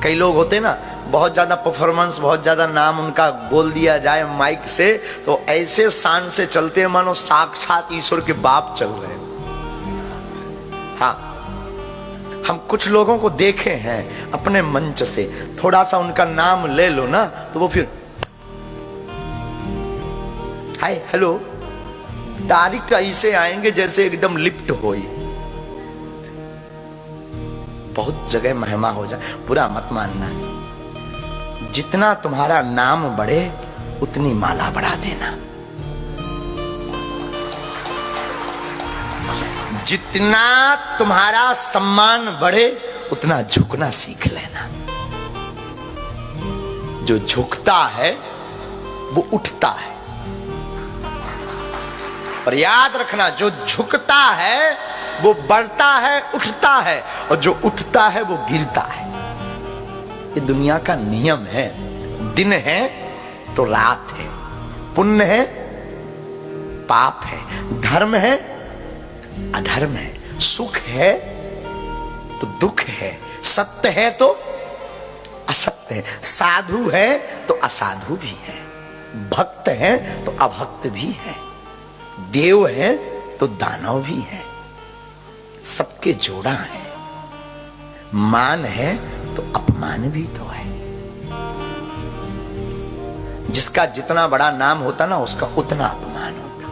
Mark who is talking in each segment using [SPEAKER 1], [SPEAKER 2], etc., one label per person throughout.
[SPEAKER 1] कई लोग होते ना, बहुत ज्यादा परफॉर्मेंस, बहुत ज्यादा नाम उनका बोल दिया जाए माइक से तो ऐसे शान से चलते हैं मानो साक्षात ईश्वर के बाप चल रहे हैं। हाँ, हम कुछ लोगों को देखे हैं अपने मंच से, थोड़ा सा उनका नाम ले लो ना तो वो फिर हाय हेलो डायरेक्ट ऐसे आएंगे जैसे एकदम लिफ्ट हो। बहुत जगह महिमा हो जाए, बुरा मत मानना। जितना तुम्हारा नाम बढ़े उतनी माला बढ़ा देना। जितना तुम्हारा सम्मान बढ़े उतना झुकना सीख लेना। जो झुकता है वो उठता है, और याद रखना जो झुकता है वो बढ़ता है, उठता है, और जो उठता है वो गिरता है। ये दुनिया का नियम है। दिन है तो रात है, पुण्य है पाप है, धर्म है अधर्म है, सुख है तो दुख है, सत्य है तो असत्य है, साधु है तो असाधु भी है, भक्त है तो अभक्त भी है, देव है तो दानव भी है, सबके जोड़ा है। मान है तो अपमान भी तो है। जिसका जितना बड़ा नाम होता ना उसका उतना अपमान होता।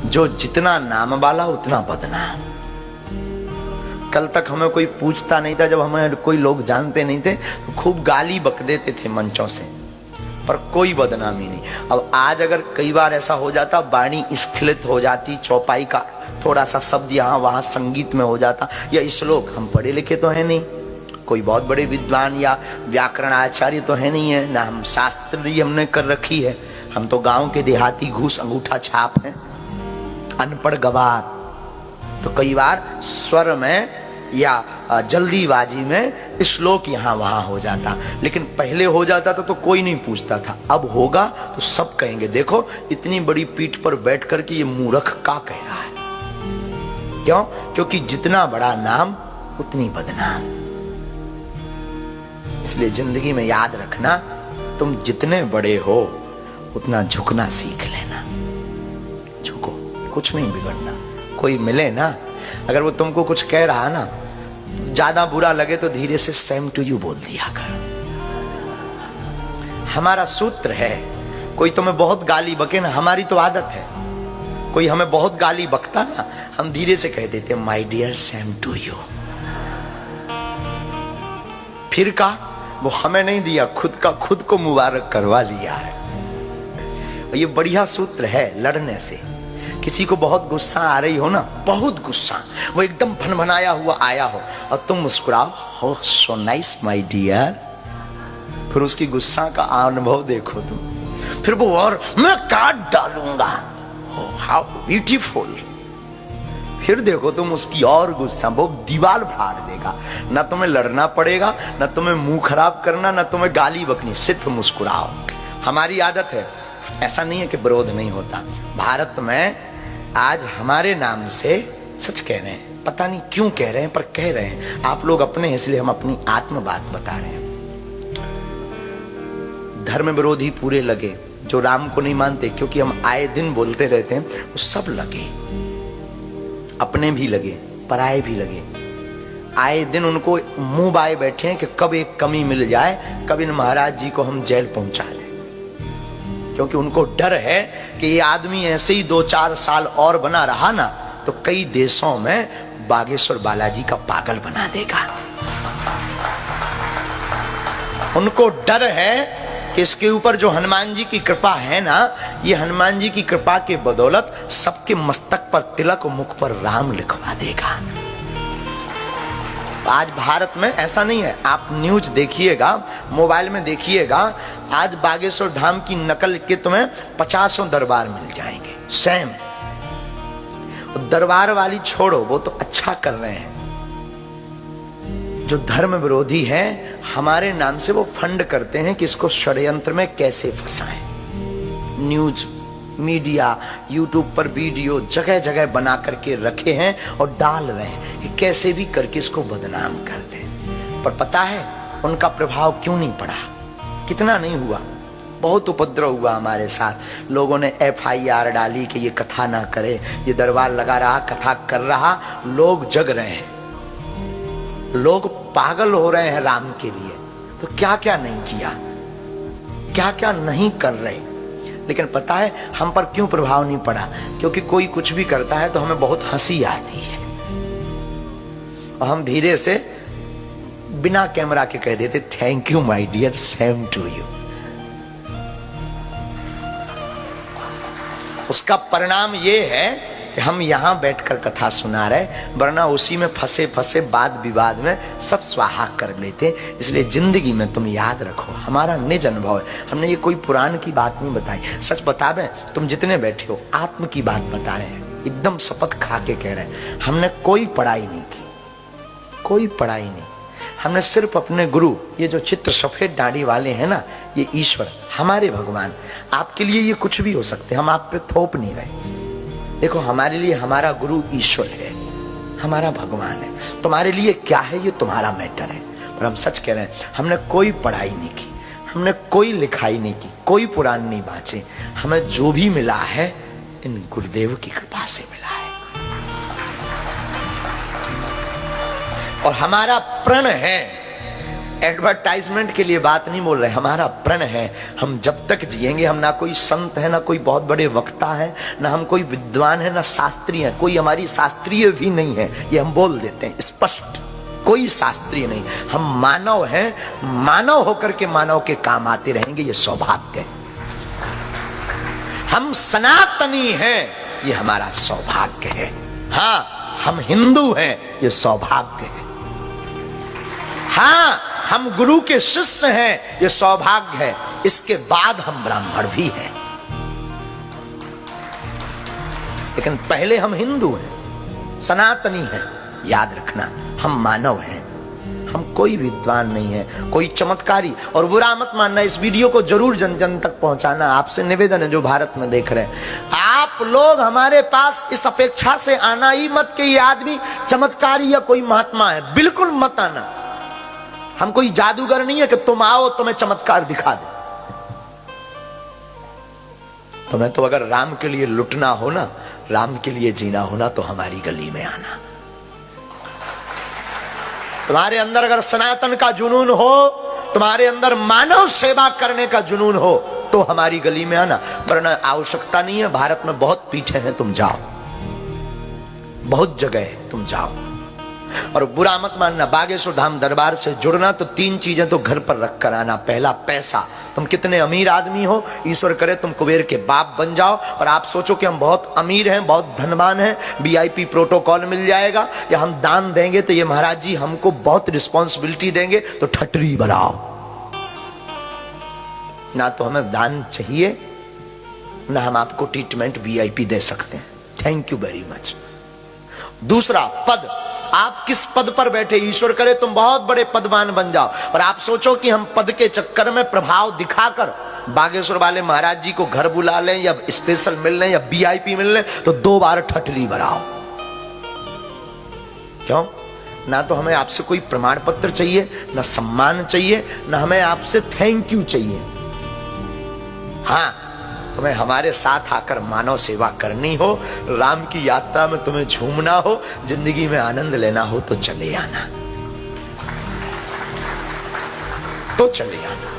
[SPEAKER 1] जो जितना नाम वाला उतना बदनाम। कल तक हमें कोई पूछता नहीं था, जब हमें कोई लोग जानते नहीं थे तो खूब गाली बक देते थे मंचों से, पर कोई बदनामी नहीं। अब आज अगर कई बार ऐसा हो जाता, वाणी स्खलित हो जाती, चौपाई का थोड़ा सा शब्द यहाँ वहां संगीत में हो जाता, या श्लोक, हम पढ़े लिखे तो है नहीं, कोई बहुत बड़े विद्वान या व्याकरण आचार्य तो है नहीं है ना, हम शास्त्र ही हमने कर रखी है, हम तो गांव के देहाती घूस अंगूठा छाप हैं, अनपढ़ गवार। तो कई बार स्वर में या जल्दीबाजी में श्लोक यहाँ वहां हो जाता, लेकिन पहले हो जाता था तो कोई नहीं पूछता था। अब होगा तो सब कहेंगे, देखो इतनी बड़ी पीठ पर बैठ कर के ये मूर्ख का कह रहा है। क्यों? क्योंकि जितना बड़ा नाम उतनी बदनाम। इसलिए जिंदगी में याद रखना, तुम जितने बड़े हो उतना झुकना सीख लेना। झुको, कुछ नहीं बिगड़ना। कोई मिले ना, अगर वो तुमको कुछ कह रहा ना, ज्यादा बुरा लगे तो धीरे से सेम टू यू बोल दिया कर। हमारा सूत्र है, कोई तुम्हें बहुत गाली बके ना, हमारी तो आदत है, कोई हमें बहुत गाली बकता ना, हम धीरे से कह देते my dear same to you. फिर का वो हमें नहीं दिया, खुद का खुद को मुबारक करवा लिया है। ये बढ़िया सूत्र है लड़ने से। किसी को बहुत गुस्सा आ रही हो ना, बहुत गुस्सा, वो एकदम भनभनाया हुआ आया हो और तुम मुस्कुराओ, हो सो नाइस माय डियर, फिर उसकी गुस्सा का अनुभव देखो तुम, फिर वो और मैं काट डालूंगा, हो हाउ ब्यूटीफुल, फिर देखो तुम उसकी और गुस्सा, वो दीवार फाड़ देगा। ना तुम्हें लड़ना पड़ेगा, ना तुम्हें मुंह खराब करना, ना तुम्हें गाली बकनी, सिर्फ मुस्कुराओ। हमारी आदत है, ऐसा नहीं है कि विरोध नहीं होता। भारत में आज हमारे नाम से, सच कह रहे हैं, पता नहीं क्यों कह रहे हैं पर कह रहे हैं, आप लोग अपने, इसलिए हम अपनी आत्म बात बता रहे हैं। धर्म विरोधी पूरे लगे, जो राम को नहीं मानते, क्योंकि हम आए दिन बोलते रहते हैं, वो सब लगे, अपने भी लगे पराए भी लगे। आए दिन उनको मुंह बाए बैठे हैं कि कब एक कमी मिल जाए, कब इन महाराज जी को हम जेल पहुंचा दें, क्योंकि उनको डर है कि ये आदमी ऐसे ही 2-4 साल और बना रहा ना तो कई देशों में बागेश्वर बालाजी का पागल बना देगा। उनको डर है कि इसके ऊपर जो हनुमान जी की कृपा है ना, ये हनुमान जी की कृपा के बदौलत सबके मस्तक पर तिलक और मुख पर राम लिखवा देगा। आज भारत में ऐसा नहीं है, आप न्यूज देखिएगा, मोबाइल में देखिएगा, आज बागेश्वर धाम की नकल के तुम्हें 50 दरबार मिल जाएंगे सेम। दरबार वाली छोड़ो, वो तो अच्छा कर रहे हैं। जो धर्म विरोधी है, हमारे नाम से वो फंड करते हैं कि इसको षड्यंत्र में कैसे फंसाएं। न्यूज मीडिया, यूट्यूब पर वीडियो जगह जगह बना करके रखे हैं और डाल रहे हैं कि कैसे भी करके इसको बदनाम कर दें। पर पता है उनका प्रभाव क्यों नहीं पड़ा, कितना नहीं हुआ। बहुत उपद्रव हुआ हमारे साथ। लोगों ने FIR डाली कि ये कथा ना करे, ये दरबार लगा रहा, कथा कर रहा। लोग जग रहे हैं, लोग पागल हो रहे हैं राम के लिए। तो क्या क्या नहीं किया, क्या क्या नहीं कर रहे। लेकिन पता है हम पर क्यों प्रभाव नहीं पड़ा? क्योंकि कोई कुछ भी करता है तो हमें बहुत हंसी आती है और हम धीरे से बिना कैमरा के कह देते thank you my dear, same to you. उसका परिणाम ये है कि हम यहां बैठकर कथा सुना रहे, वरना उसी में फंसे फंसे वाद विवाद में सब स्वाहा कर लेते। इसलिए जिंदगी में तुम याद रखो, हमारा निज अनुभव है। हमने ये कोई पुराण की बात नहीं बताई। सच बतावे, तुम जितने बैठे हो आत्म की बात बता रहे हैं, एकदम शपथ खा के कह रहे हैं। हमने कोई पढ़ाई नहीं की, कोई पढ़ाई नहीं। हमने सिर्फ अपने गुरु, ये जो चित्र सफेद दाढ़ी वाले हैं ना, ये ईश्वर, हमारे भगवान। आपके लिए ये कुछ भी हो सकते, हम आप पे थोप नहीं रहे। देखो हमारे लिए हमारा गुरु ईश्वर है, हमारा भगवान है। तुम्हारे लिए क्या है ये तुम्हारा मैटर है। और हम सच कह रहे हैं, हमने कोई पढ़ाई नहीं की, हमने कोई लिखाई नहीं की, कोई पुराण नहीं बांचे। हमें जो भी मिला है इन गुरुदेव की कृपा से मिला है। और हमारा प्रण है, एडवर्टाइजमेंट के लिए बात नहीं बोल रहे, हमारा प्रण है। हम जब तक जिएंगे, हम ना कोई संत है, ना कोई बहुत बड़े वक्ता है, ना हम कोई विद्वान है, ना शास्त्रीय है। कोई हमारी शास्त्रीय भी नहीं है, ये हम बोल देते हैं स्पष्ट। कोई शास्त्रीय नहीं, हम मानव हैं। मानव होकर के मानव के काम आते रहेंगे, ये सौभाग्य है। हम सनातनी हैं, ये हमारा सौभाग्य है। हाँ, हम हिंदू हैं, ये सौभाग्य है। हाँ, हम गुरु के शिष्य हैं, ये सौभाग्य है। इसके बाद हम ब्राह्मण भी हैं, लेकिन पहले हम हिंदू हैं, सनातनी हैं। याद रखना, हम मानव हैं, हम कोई विद्वान नहीं है, कोई चमत्कारी। और बुरा मत मानना, इस वीडियो को जरूर जन जन तक पहुंचाना। आपसे निवेदन है जो भारत में देख रहे हैं, आप लोग हमारे पास इस अपेक्षा से आना ही मत कि ये आदमी चमत्कारी या कोई महात्मा है। बिल्कुल मत आना। हम कोई जादूगर नहीं है कि तुम आओ तुम्हें चमत्कार दिखा दे। तुम्हें तो अगर राम के लिए लुटना हो ना, राम के लिए जीना हो ना, तो हमारी गली में आना। तुम्हारे अंदर अगर सनातन का जुनून हो, तुम्हारे अंदर मानव सेवा करने का जुनून हो, तो हमारी गली में आना। वरना आवश्यकता नहीं है। भारत में बहुत पीठे हैं, तुम जाओ, बहुत जगह है, तुम जाओ। और बुरा मत मानना, बागेश्वर धाम दरबार से जुड़ना तो 3 चीजें तो घर पर रख कर आना। पहला, पैसा। तुम कितने अमीर आदमी हो, ईश्वर करे तुम कुबेर के बाप बन जाओ और आप सोचो कि हम बहुत अमीर हैं, बहुत धनवान हैं, VIP प्रोटोकॉल मिल जाएगा, या हम दान देंगे तो ये महाराज जी हमको बहुत रिस्पॉन्सिबिलिटी देंगे, तो ठटरी बनाओ ना। तो हमें दान चाहिए ना हम आपको ट्रीटमेंट VIP दे सकते हैं। Thank you very much. दूसरा, पद। आप किस पद पर बैठे, ईश्वर करे तुम बहुत बड़े पदवान बन जाओ और आप सोचो कि हम पद के चक्कर में प्रभाव दिखाकर बागेश्वर वाले महाराज जी को घर बुला लें या स्पेशल मिल लें या VIP मिल लें, तो 2 बार ठटली बराओ। क्यों? ना तो हमें आपसे कोई प्रमाण पत्र चाहिए, ना सम्मान चाहिए, ना हमें आपसे थैंक यू चाहिए। हाँ, तुम्हें हमारे साथ आकर मानव सेवा करनी हो, राम की यात्रा में तुम्हें झूमना हो, जिंदगी में आनंद लेना हो, तो चले आना, तो चले आना।